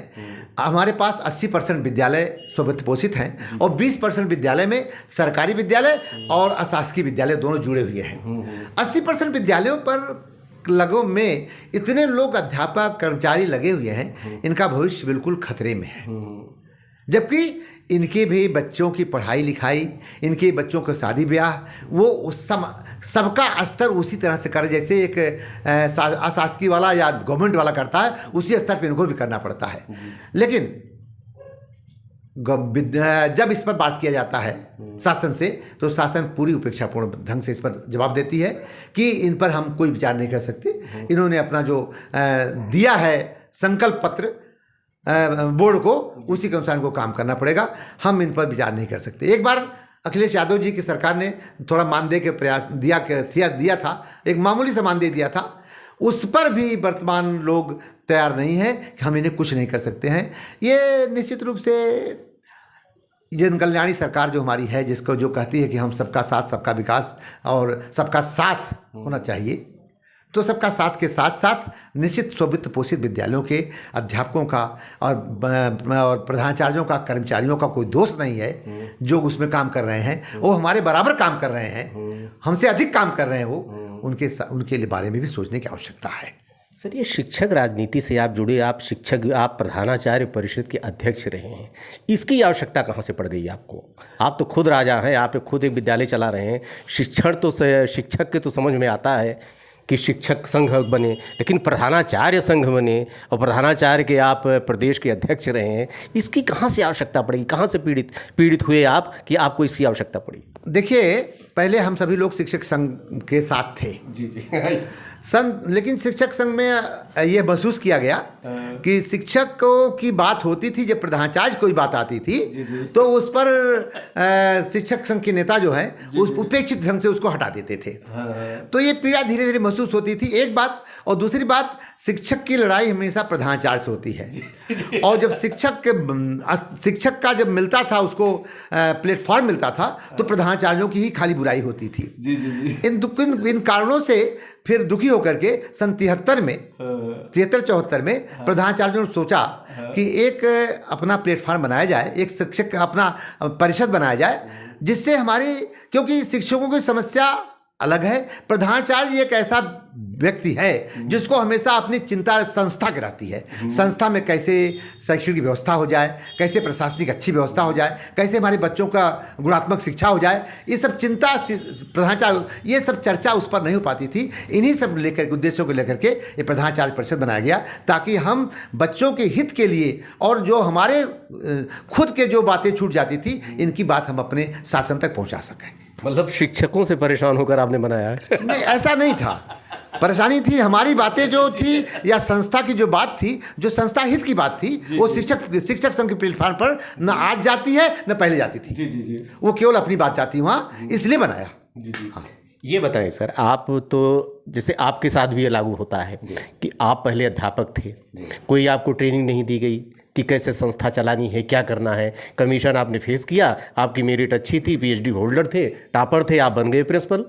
हमारे पास 80% विद्यालय स्ववित्त पोषित हैं और 20% विद्यालय में सरकारी विद्यालय और अशासकीय विद्यालय दोनों जुड़े हुए हैं। 80% विद्यालयों पर लगों में इतने लोग अध्यापक कर्मचारी लगे हुए हैं, इनका भविष्य बिल्कुल खतरे में है। जबकि इनके भी बच्चों की पढ़ाई लिखाई, इनके बच्चों का शादी ब्याह, वो सबका स्तर उसी तरह से करे जैसे एक अशासकीय वाला या गवर्नमेंट वाला करता है, उसी स्तर पर इनको भी करना पड़ता है। लेकिन जब इस पर बात किया जाता है शासन से, तो शासन पूरी उपेक्षापूर्ण ढंग से इस पर जवाब देती है कि इन पर हम कोई विचार नहीं कर सकते। इन्होंने अपना जो दिया है संकल्प पत्र बोर्ड को, उसी के अनुसार इनको काम करना पड़ेगा, हम इन पर विचार नहीं कर सकते। एक बार अखिलेश यादव जी की सरकार ने थोड़ा मानदेय के प्रयास दिया था, एक मामूली सा मानदेय दिया था, उस पर भी वर्तमान लोग तैयार नहीं है कि हम इन्हें कुछ नहीं कर सकते हैं। ये निश्चित रूप से जन कल्याणी सरकार जो हमारी है, जिसको जो कहती है कि हम सबका साथ सबका विकास और सबका साथ होना चाहिए, तो सबका साथ के साथ साथ निश्चित स्ववित्त पोषित विद्यालयों के अध्यापकों का और प्रधानाचार्यों का, कर्मचारियों का कोई दोष नहीं है। जो उसमें काम कर रहे हैं वो हमारे बराबर काम कर रहे हैं, हमसे अधिक काम कर रहे हैं, वो उनके बारे में भी सोचने की आवश्यकता है। सर, ये शिक्षक राजनीति से आप जुड़े, आप शिक्षक, आप प्रधानाचार्य परिषद के अध्यक्ष रहे हैं, इसकी आवश्यकता कहाँ से पड़ गई आपको? आप तो खुद राजा हैं, आप खुद एक विद्यालय चला रहे हैं। शिक्षक के तो समझ में आता है कि शिक्षक संघ बने, लेकिन प्रधानाचार्य संघ बने और प्रधानाचार्य के आप प्रदेश के अध्यक्ष रहे हैं, इसकी कहाँ से आवश्यकता पड़ेगी? कहाँ से पीड़ित हुए आप कि आपको इसकी आवश्यकता पड़ी? देखिए, पहले हम सभी लोग शिक्षक संघ के साथ थे। लेकिन शिक्षक संघ में यह महसूस किया गया कि शिक्षकों की बात होती थी, जब प्रधानाचार्य कोई बात आती थी तो उस पर शिक्षक संघ के नेता जो है उस उपेक्षित ढंग से उसको हटा देते थे। तो ये पीड़ा धीरे धीरे महसूस होती थी, एक बात। और दूसरी बात, शिक्षक की लड़ाई हमेशा प्रधानाचार्य से होती है। और जब शिक्षक का जब मिलता था, उसको प्लेटफॉर्म मिलता था, तो प्रधानाचार्यों की ही खाली बुराई होती थी। इन कारणों से फिर दुखी होकर के सन 73-74 में प्रधानाचार्यों ने सोचा कि एक अपना प्लेटफॉर्म बनाया जाए, एक शिक्षक का अपना परिषद बनाया जाए, जिससे हमारी, क्योंकि शिक्षकों की समस्या अलग है, प्रधानाचार्य एक ऐसा व्यक्ति है जिसको हमेशा अपनी चिंता संस्था की रहती है। संस्था में कैसे शैक्षणिक व्यवस्था हो जाए, कैसे प्रशासनिक अच्छी व्यवस्था हो जाए, कैसे हमारे बच्चों का गुणात्मक शिक्षा हो जाए, ये सब चिंता प्रधानाचार्य, ये सब चर्चा उस पर नहीं हो पाती थी। इन्हीं सब लेकर उद्देश्यों को लेकर के ये प्रधानाचार्य परिषद बनाया गया, ताकि हम बच्चों के हित के लिए और जो हमारे खुद के जो बातें छूट जाती थी, इनकी बात हम अपने शासन तक पहुँचा सकें। मतलब शिक्षकों से परेशान होकर आपने बनाया है? नहीं, ऐसा नहीं था। परेशानी थी हमारी बातें जो थी, या संस्था की जो बात थी, जो संस्था हित की बात थी, वो शिक्षक संघ के प्लेटफॉर्म पर न आज जाती है न पहले जाती थी। वो केवल अपनी बात जाती वहाँ, इसलिए बनाया। हाँ। ये बताएं सर, आप तो जैसे आपके साथ भी ये लागू होता है कि आप पहले अध्यापक थे, कोई आपको ट्रेनिंग नहीं दी गई कि कैसे संस्था चलानी है, क्या करना है। कमीशन आपने फेस किया, आपकी मेरिट अच्छी थी, पीएचडी होल्डर थे, टॉपर थे, आप बन गए प्रिंसिपल।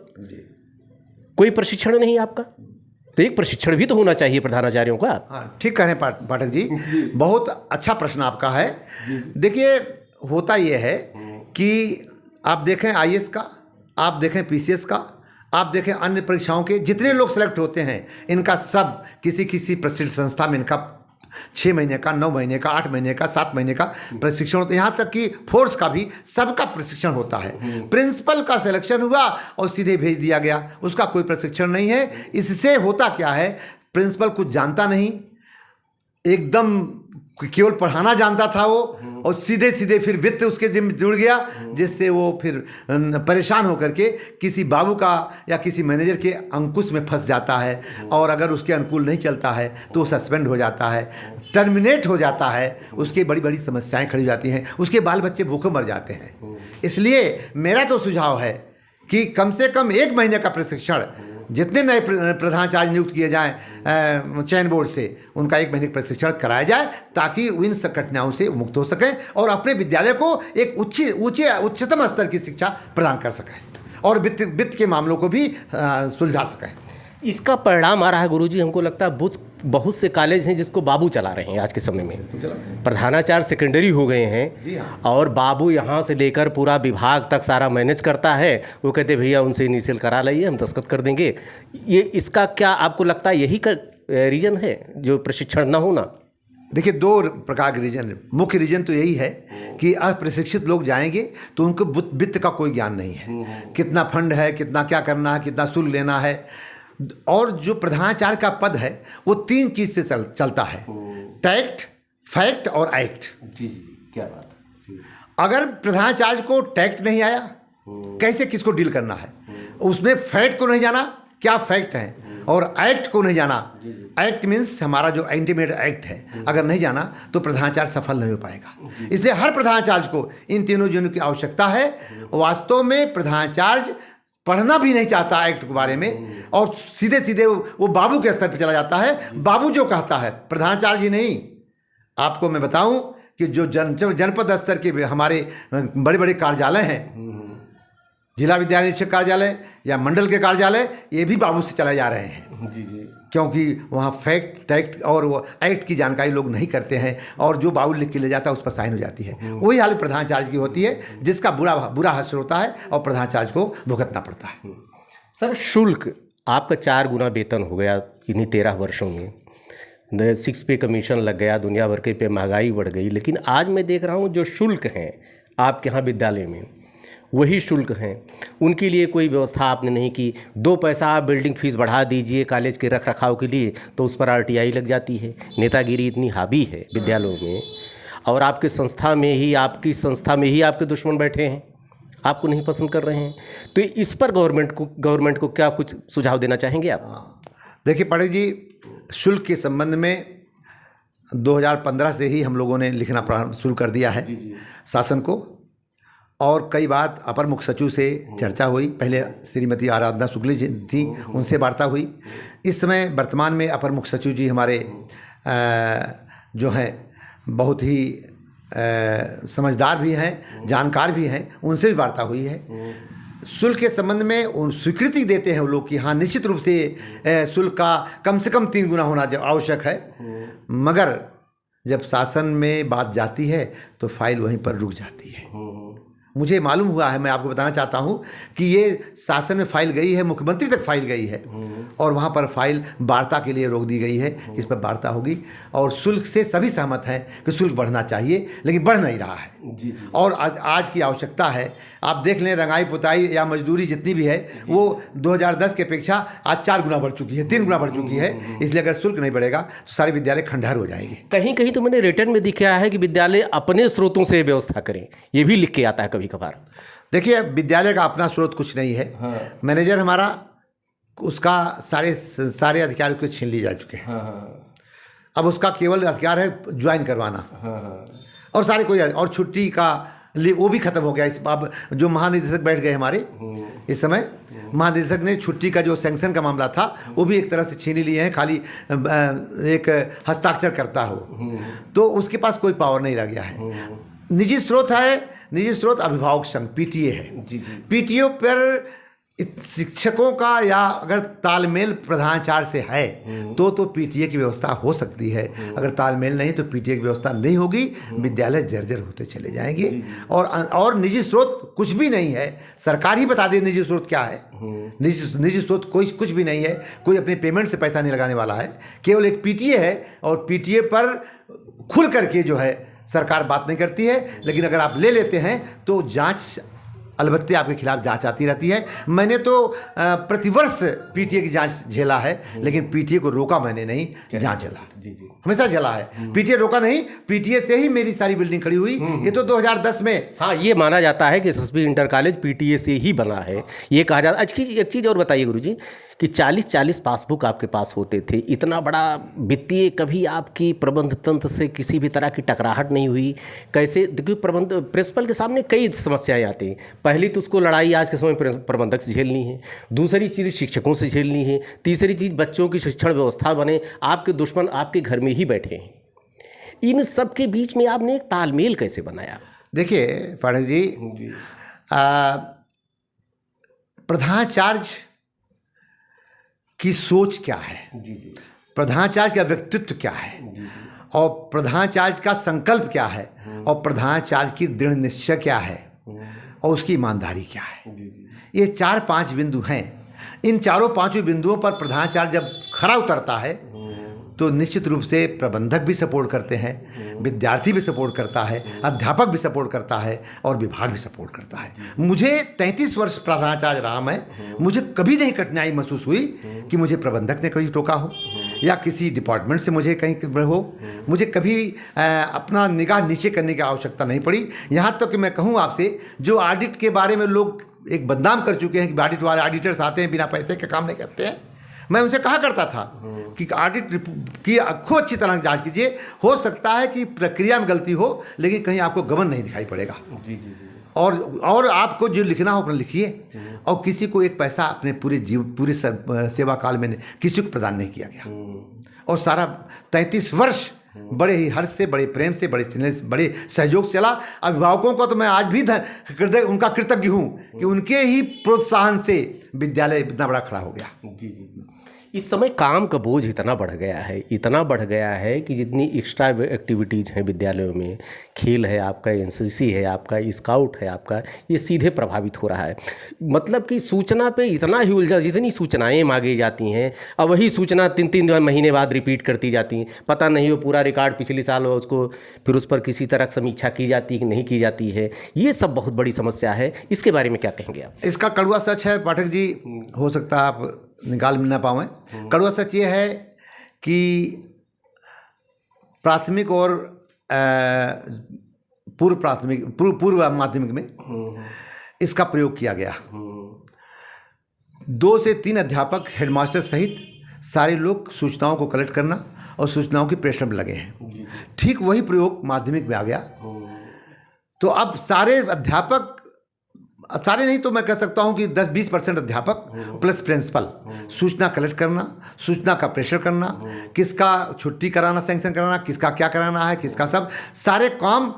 कोई प्रशिक्षण नहीं आपका, तो एक प्रशिक्षण भी तो होना चाहिए प्रधानाचार्यों का। हाँ, ठीक कह रहे हैं पाठक जी, बहुत अच्छा प्रश्न आपका है। देखिए, होता यह है कि आप देखें IAS का, आप देखें PCS का, आप देखें अन्य परीक्षाओं के जितने लोग सेलेक्ट होते हैं, इनका सब किसी प्रसिद्ध संस्था में इनका 6 महीने का, 9 महीने का, 8 महीने का, 7 महीने का प्रशिक्षण होता है। यहाँ तक कि फोर्स का भी सबका प्रशिक्षण होता है। प्रिंसिपल का सिलेक्शन हुआ और सीधे भेज दिया गया, उसका कोई प्रशिक्षण नहीं है। इससे होता क्या है, प्रिंसिपल कुछ जानता नहीं, एकदम केवल पढ़ाना जानता था वो, और सीधे फिर वित्त उसके जिम्मे जुड़ गया, जिससे वो फिर परेशान होकर के किसी बाबू का या किसी मैनेजर के अंकुश में फंस जाता है, और अगर उसके अनुकूल नहीं चलता है तो वो सस्पेंड हो जाता है, टर्मिनेट हो जाता है, उसकी बड़ी बड़ी समस्याएं खड़ी हो जाती हैं, उसके बाल बच्चे भूखे मर जाते हैं। इसलिए मेरा तो सुझाव है कि कम से कम 1 महीने का प्रशिक्षण, जितने नए प्रधानाचार्य नियुक्त किए जाएं चयन बोर्ड से, उनका 1 महीने का प्रशिक्षण कराया जाए, ताकि इन कठिनाइयों से मुक्त हो सकें और अपने विद्यालय को एक उच्चतम स्तर की शिक्षा प्रदान कर सकें, और वित्त के मामलों को भी सुलझा सकें। इसका परिणाम आ रहा है गुरुजी, हमको लगता है बहुत से कॉलेज हैं जिसको बाबू चला रहे हैं आज के समय में। प्रधानाचार्य सेकेंडरी हो गए हैं, और बाबू यहाँ से लेकर पूरा विभाग तक सारा मैनेज करता है। वो कहते भैया उनसे इनिशियल करा लाइए, हम दस्तखत कर देंगे। ये इसका क्या आपको लगता है यही का रीज़न है जो प्रशिक्षण न होना? देखिए, 2 प्रकार के रीजन है। मुख्य रीजन तो यही है कि अप्रशिक्षित लोग जाएंगे तो उनको वित्त का कोई ज्ञान नहीं है, कितना फंड है, कितना क्या करना है, कितना शुल्क लेना है। और जो प्रधानाचार्य का पद है वो 3 चीज से चलता है, टैक्ट, फैक्ट और एक्ट। जी, क्या बात है। अगर प्रधानाचार्य को टैक्ट नहीं आया, कैसे किसको डील करना है, उसमें फैक्ट को नहीं जाना क्या फैक्ट है, और एक्ट को नहीं जाना, एक्ट मीन्स हमारा जो इंटीमेट एक्ट है, अगर नहीं जाना तो प्रधानाचार्य सफल नहीं हो पाएगा। इसलिए हर प्रधानाचार्य को इन तीनों चीजों की आवश्यकता है। वास्तव में प्रधानाचार्य पढ़ना भी नहीं चाहता एक्ट के बारे में, और सीधे वो बाबू के स्तर पर चला जाता है। बाबू जो कहता है, प्रधानाचार्य जी नहीं। आपको मैं बताऊं कि जो जनपद स्तर के हमारे बड़े बड़े कार्यालय हैं, जिला विद्यालय निरीक्षक कार्यालय या मंडल के कार्यालय, ये भी बाबू से चलाए जा रहे हैं। जी, क्योंकि वहाँ फैक्ट, टैक्ट और वो एक्ट की जानकारी लोग नहीं करते हैं, और जो बाबू लिख के ले जाता है उस पर साइन हो जाती है। वही हालत प्रधानाचार्य की होती है, जिसका बुरा हश्र होता है और प्रधानाचार्य को भुगतना पड़ता है। सर, शुल्क आपका 4 गुना वेतन हो गया इन्हीं 13 वर्षों में। 6 पे कमीशन लग गया, दुनिया भर के पे महंगाई बढ़ गई। लेकिन आज मैं देख रहा हूँ जो शुल्क हैं आपके यहाँ विद्यालय में, वही शुल्क हैं। उनके लिए कोई व्यवस्था आपने नहीं की। 2 पैसा आप बिल्डिंग फीस बढ़ा दीजिए कॉलेज के रख रखाव के लिए, तो उस पर RTI लग जाती है। नेतागिरी इतनी हावी है विद्यालयों में, और आपकी संस्था में ही आपके दुश्मन बैठे हैं, आपको नहीं पसंद कर रहे हैं। तो इस पर गवर्नमेंट को क्या कुछ सुझाव देना चाहेंगे आप? देखिए पाठक जी, शुल्क के संबंध में 2015 से ही हम लोगों ने लिखना शुरू कर दिया है शासन को, और कई बात अपर मुख्य सचिव से चर्चा हुई। पहले श्रीमती आराधना शुक्ल जी थी, उनसे वार्ता हुई। इस समय वर्तमान में अपर मुख्य सचिव जी हमारे जो हैं बहुत ही समझदार भी हैं, जानकार भी हैं, उनसे भी वार्ता हुई है। शुल्क के संबंध में स्वीकृति देते हैं वो लोग कि हाँ निश्चित रूप से शुल्क का कम से कम 3 गुना होना आवश्यक है, मगर जब शासन में बात जाती है तो फाइल वहीं पर रुक जाती है। मुझे मालूम हुआ है, मैं आपको बताना चाहता हूं कि ये शासन में फाइल गई है, मुख्यमंत्री तक फाइल गई है और वहां पर फाइल वार्ता के लिए रोक दी गई है। इस पर वार्ता होगी और शुल्क से सभी सहमत हैं कि शुल्क बढ़ना चाहिए, लेकिन बढ़ नहीं रहा है। जी जी। और आज की आवश्यकता है, आप देख लें रंगाई पुताई या मजदूरी जितनी भी है वो 2010 की अपेक्षा आज 4 गुना बढ़ चुकी है, 3 गुना बढ़ चुकी है। इसलिए अगर शुल्क नहीं बढ़ेगा तो सारे विद्यालय खंडहर हो जाएंगे। कहीं कहीं तो मैंने रिटर्न में दिखाया है कि विद्यालय अपने स्रोतों से व्यवस्था करें, ये भी लिख के आता है कभी कभार। देखिए विद्यालय का अपना स्रोत कुछ नहीं है। हाँ। मैनेजर हमारा, उसका सारे अधिकार उसको छीन लिए जा चुके हैं। हाँ। अब उसका केवल अधिकार है ज्वाइन करवाना। हाँ। और सारे कोई, और छुट्टी का वो भी खत्म हो गया। इस अब जो महानिदेशक बैठ गए हमारे इस समय, महानिदेशक ने छुट्टी का जो सैंक्शन का मामला था वो भी एक तरह से छीन लिए हैं, खाली एक हस्ताक्षर करता हो, तो उसके पास कोई पावर नहीं रह गया है। निजी स्रोत है, निजी स्रोत अभिभावक संघ पीटीए है। पीटीए पर शिक्षकों का या अगर तालमेल प्रधानाचार्य से है तो पीटीए की व्यवस्था हो सकती है। अगर तालमेल नहीं तो पीटीए की व्यवस्था नहीं होगी, विद्यालय जर्जर होते चले जाएंगे। और निजी स्रोत कुछ भी नहीं है, सरकार ही बता दे निजी स्रोत क्या है। निजी स्रोत कोई कुछ भी नहीं है, कोई अपने पेमेंट से पैसा नहीं लगाने वाला है, केवल एक पीटीए है। और पीटीए पर खुल करके जो है सरकार बात नहीं करती है, लेकिन अगर आप ले लेते हैं तो जांच अलबत्ते आपके खिलाफ जांच आती रहती है। मैंने तो प्रतिवर्ष पीटीए की जांच झेला है, लेकिन पीटीए को रोका मैंने नहीं, जांच झेला। जी जी, हमेशा झेला है, पीटीए रोका नहीं। पीटीए से ही मेरी सारी बिल्डिंग खड़ी हुई। ये तो 2010 में। हाँ, ये माना जाता है कि एसएसबी इंटर कॉलेज पीटीए से ही बना है, ये कहा जाता है। एक चीज़ और बताइए गुरुजी कि 40-40 पासबुक आपके पास होते थे, इतना बड़ा वित्तीय, कभी आपकी प्रबंध तंत्र से किसी भी तरह की टकराहट नहीं हुई? कैसे? देखिए प्रिंसिपल के सामने कई समस्याएं आती हैं। पहली तो उसको लड़ाई आज के समय प्रबंधक से झेलनी है, दूसरी चीज़ शिक्षकों से झेलनी है, तीसरी चीज़ बच्चों की शिक्षण व्यवस्था बने, आपके दुश्मन आपके घर में ही बैठे हैं। इन सब के बीच में आपने एक तालमेल कैसे बनाया? देखिए पाठक जी, प्रधानाचार्य की सोच क्या है, जी जी, प्रधानाचार्य का व्यक्तित्व क्या है, और प्रधानाचार्य का संकल्प क्या है, और प्रधानाचार्य की दृढ़ निश्चय क्या है, और उसकी ईमानदारी क्या है, ये 4-5 बिंदु हैं। इन 4-5 बिंदुओं पर प्रधानाचार्य जब खरा उतरता है तो निश्चित रूप से प्रबंधक भी सपोर्ट करते हैं, विद्यार्थी भी सपोर्ट करता है, अध्यापक भी सपोर्ट करता है, और विभाग भी सपोर्ट करता है। मुझे 33 वर्ष प्रधानाचार्य रहा मैं, मुझे कभी नहीं कठिनाई महसूस हुई कि मुझे प्रबंधक ने कभी टोका हो या किसी डिपार्टमेंट से मुझे कहीं हो। मुझे कभी अपना निगाह नीचे करने की आवश्यकता नहीं पड़ी। यहाँ तक कि मैं कहूँ आपसे, जो ऑडिट के बारे में लोग एक बदनाम कर चुके हैं कि ऑडिट वाले ऑडिटर्स आते हैं बिना पैसे के काम नहीं करते हैं, मैं उनसे कहा करता था कि ऑडिट की खूब अच्छी तरह जांच कीजिए। हो सकता है कि प्रक्रिया में गलती हो, लेकिन कहीं आपको गबन नहीं दिखाई पड़ेगा। जी जी जी। और आपको जो लिखना हो अपना लिखिए, और किसी को एक पैसा अपने पूरे सेवा काल में किसी को प्रदान नहीं किया गया। और सारा 33 वर्ष बड़े ही हर्ष से, बड़े प्रेम से, बड़े स्नेह से, बड़े सहयोग से चला। अभिभावकों को तो मैं आज भी उनका कृतज्ञ हूँ कि उनके ही प्रोत्साहन से विद्यालय इतना बड़ा खड़ा हो गया। जी जी जी। इस समय काम का बोझ इतना बढ़ गया है, इतना बढ़ गया है कि जितनी एक्स्ट्रा एक्टिविटीज़ हैं विद्यालयों में, खेल है आपका, एनसीसी है आपका, स्काउट है आपका, ये सीधे प्रभावित हो रहा है। मतलब कि सूचना पे इतना ही उलझा, जितनी सूचनाएं मांगी जाती हैं अब वही सूचना 3-3 महीने बाद रिपीट करती जाती हैं। पता नहीं वो पूरा रिकॉर्ड पिछले साल उसको फिर उस पर किसी तरह समीक्षा की जाती है कि नहीं की जाती है। ये सब बहुत बड़ी समस्या है, इसके बारे में क्या कहेंगे आप? इसका कड़वा सच है पाठक जी, हो सकता है आप निकाल ना पाएं। कड़वा सच ये है कि प्राथमिक और पूर्व माध्यमिक में इसका प्रयोग किया गया। 2 से 3 अध्यापक, हेडमास्टर सहित सारे लोग सूचनाओं को कलेक्ट करना और सूचनाओं की प्रेषण में लगे हैं। ठीक वही प्रयोग माध्यमिक में आ गया। तो अब सारे अध्यापक सारे नहीं तो मैं कह सकता हूं कि 10-20% अध्यापक प्लस प्रिंसिपल सूचना कलेक्ट करना, सूचना का प्रेशर करना, किसका छुट्टी कराना, सैंक्शन कराना, किसका क्या कराना है, किसका सब सारे काम,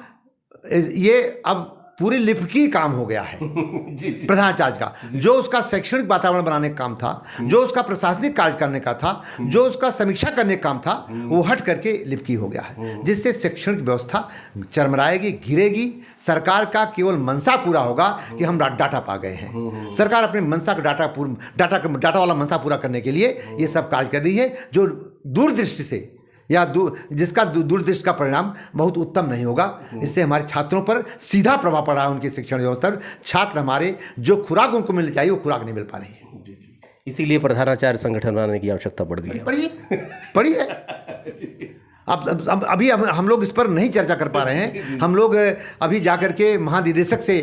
ये अब पूरी लिपकी काम हो गया है प्रधानाचार्य का। जो उसका शैक्षणिक वातावरण बनाने का काम था, जो उसका प्रशासनिक कार्य करने का था, जो उसका समीक्षा करने का काम था, वो हट करके लिपकी हो गया है, जिससे शैक्षणिक व्यवस्था चरमराएगी, गिरेगी। सरकार का केवल मनसा पूरा होगा कि हम डाटा पा गए हैं। सरकार अपने मनसा का डाटा वाला मनसा पूरा करने के लिए ये सब कार्य कर रही है, जो दूरदृष्टि से या जिसका दूरदृष्टि का परिणाम बहुत उत्तम नहीं होगा। इससे हमारे छात्रों पर सीधा प्रभाव पड़ा है, उनकी शिक्षण व्यवस्था पर। छात्र हमारे जो खुराक उनको मिलनी चाहिए वो खुराक नहीं मिल पा रही है। इसीलिए प्रधानाचार्य संगठन बनाने की आवश्यकता पड़ गई है। पड़ी है। अब अभी हम लोग इस पर नहीं चर्चा कर पा रहे हैं। हम लोग अभी जाकर के महानिदेशक से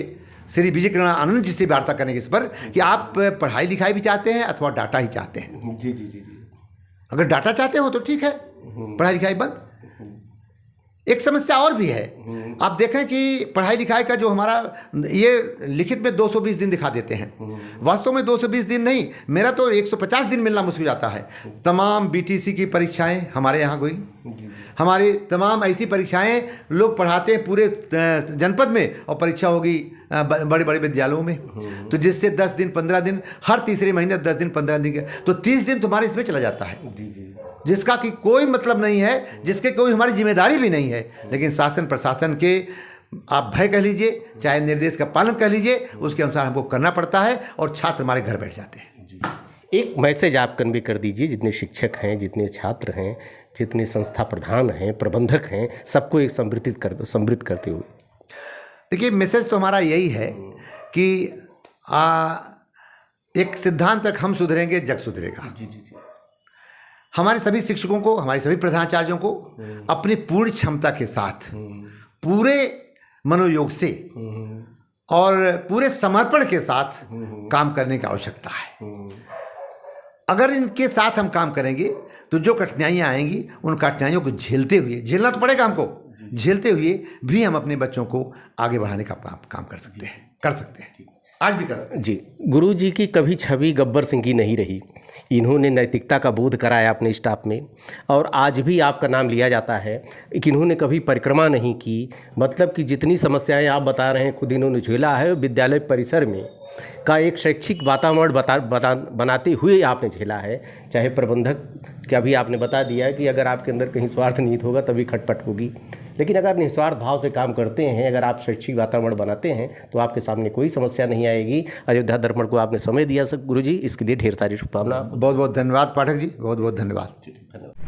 श्री विजय किरण आनंद जी से वार्ता करेंगे इस पर कि आप पढ़ाई लिखाई भी चाहते हैं अथवा डाटा ही चाहते हैं। जी जी जी जी। अगर डाटा चाहते हो तो ठीक है, पढ़ाई लिखाई बंद। एक समस्या और भी है, आप देखें कि पढ़ाई लिखाई का जो हमारा ये लिखित में 220 दिन दिखा देते हैं, वास्तव में 220 दिन नहीं, मेरा तो 150 दिन मिलना मुश्किल जाता है। तमाम बीटीसी की परीक्षाएं हमारे यहाँ हुई, हमारी तमाम ऐसी परीक्षाएं लोग पढ़ाते हैं पूरे जनपद में, और परीक्षा होगी बड़े बड़े विद्यालयों में, तो जिससे 10 दिन 15 दिन, हर तीसरे महीने 10 दिन 15 दिन, तो 30 दिन तुम्हारे इसमें चला जाता है, जिसका कि कोई मतलब नहीं है, जिसके कोई हमारी जिम्मेदारी भी नहीं है। लेकिन शासन प्रशासन के आप भय कह लीजिए, चाहे निर्देश का पालन कह लीजिए, उसके अनुसार हमको करना पड़ता है और छात्र हमारे घर बैठ जाते हैं। एक मैसेज आप कन्वे कर दीजिए, जितने शिक्षक हैं, जितने छात्र हैं, जितने संस्था प्रधान हैं, प्रबंधक हैं, सबको एक समृद्ध करते हुए। देखिए, मैसेज तो हमारा यही है कि एक सिद्धांत तक हम सुधरेंगे जग सुधरेगा। जी जी जी। हमारे सभी शिक्षकों को, हमारे सभी प्रधानाचार्यों को अपनी पूर्ण क्षमता के साथ, पूरे मनोयोग से और पूरे समर्पण के साथ काम करने की आवश्यकता है। अगर इनके साथ हम काम करेंगे तो जो कठिनाइयाँ आएंगी, उन कठिनाइयों को झेलते हुए, झेलना तो पड़ेगा हमको, झेलते हुए भी हम अपने बच्चों को आगे बढ़ाने का काम कर सकते हैं, आज भी कर सकते हैं। जी, गुरु जी की कभी छवि गब्बर सिंह की नहीं रही। इन्होंने नैतिकता का बोध कराया अपने स्टाफ में, और आज भी आपका नाम लिया जाता है कि इन्होंने कभी परिक्रमा नहीं की। मतलब कि जितनी समस्याएं आप बता रहे हैं खुद इन्होंने झेला है, विद्यालय परिसर में का एक शैक्षिक वातावरण बनाते हुए आपने झेला है। चाहे प्रबंधक का भी आपने बता दिया है कि अगर आपके अंदर कहीं स्वार्थ निहित होगा तभी खटपट होगी, लेकिन अगर निस्वार्थ भाव से काम करते हैं, अगर आप शैक्षिक वातावरण बनाते हैं तो आपके सामने कोई समस्या नहीं आएगी। अयोध्या दर्पण को आपने समय दिया गुरु जी, इसके लिए ढेर सारी शुभकामनाएं। बहुत बहुत धन्यवाद पाठक जी, बहुत बहुत धन्यवाद।